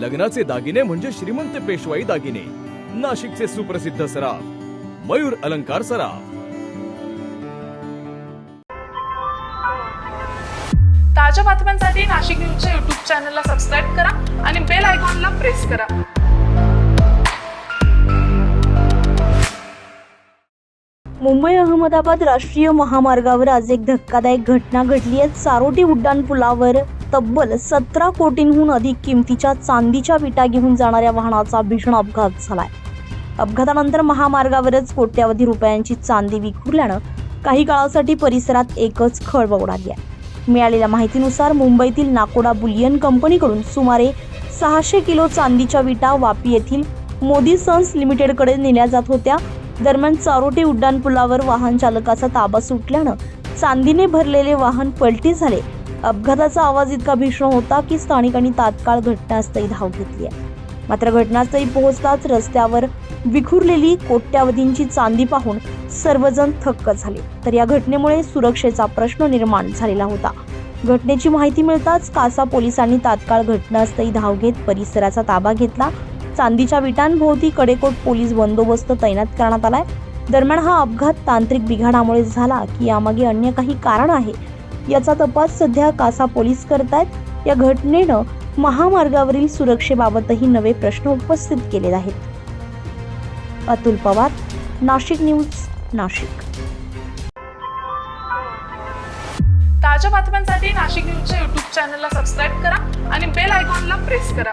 लग्नाचे दागिने म्हणजे श्रीमंत पेशवाई दागिने, नाशिकचे सुप्रसिद्ध सराफ मयूर अलंकार सराफ। ताज्या बातम्यांसाठी नाशिक न्यूजच्या YouTube चॅनलला सबस्क्राईब करा आणि बेल आयकॉनला प्रेस करा। मुंबई अहमदाबाद राष्ट्रीय महामार्गावर आज एक धक्कादायक घटना घडली आहे। चारोटी उड्डाण पुलावर तब्बल 17 कोटींहून अधिक किमतीच्या चांदीच्या विटा घेऊन जाणाऱ्या वाहनाचा भीषण अपघात झालाय। अपघातानंतर महामार्गावरच कोट्यावधी रुपयांची चांदी विखुरल्यानं काही काळासाठी परिसरात एकच खळबळ उडाली आहे। मिळालेल्या माहितीनुसार मुंबईतील नाकोडा बुलियन कंपनीकडून सुमारे 600 किलो चांदीच्या विटा वापी येथील मोदी सन्स लिमिटेडकडे नेल्या जात होत्या। दरम्यान चारोटी उड्डाण पुलावर वाहन चालकाचा ताबा सुटल्यानं चांदीने भरलेले वाहन पलटी झाले। अपघाताचा आवाज इतका भीषण होता की स्थानिकांनी तात्काळ घटनास्थळी धाव घेतली आहे। मात्र घटनास्थळी पोहोचताच रस्त्यावर विखुरलेली कोट्यावधींची चांदी पाहून सर्वजण थक्क झाले। तर या घटनेमुळे सुरक्षेचा प्रश्न निर्माण झालेला होता। घटनेची माहिती मिळताच कासा पोलिसांनी तात्काळ घटनास्थळी धाव घेत परिसराचा ताबा घेतला। चांदीच्या विटांभोवती कडेकोट पोलीस बंदोबस्त तैनात करण्यात आलाय। दरम्यान हा अपघात तांत्रिक बिघाडामुळे झाला की यामागे अन्य काही कारण आहे याचा तपास सध्या कासा पोलीस करतायत। या घटनेनं महामार्गावरील सुरक्षेबाबतही नवे प्रश्न उपस्थित केले आहेत। अतुल पवार, नाशिक न्यूज, नाशिक। ताज्या बातम्यांसाठी नाशिक न्यूजच्या YouTube चॅनलला सबस्क्राईब करा आणि बेल आयकॉनला प्रेस करा।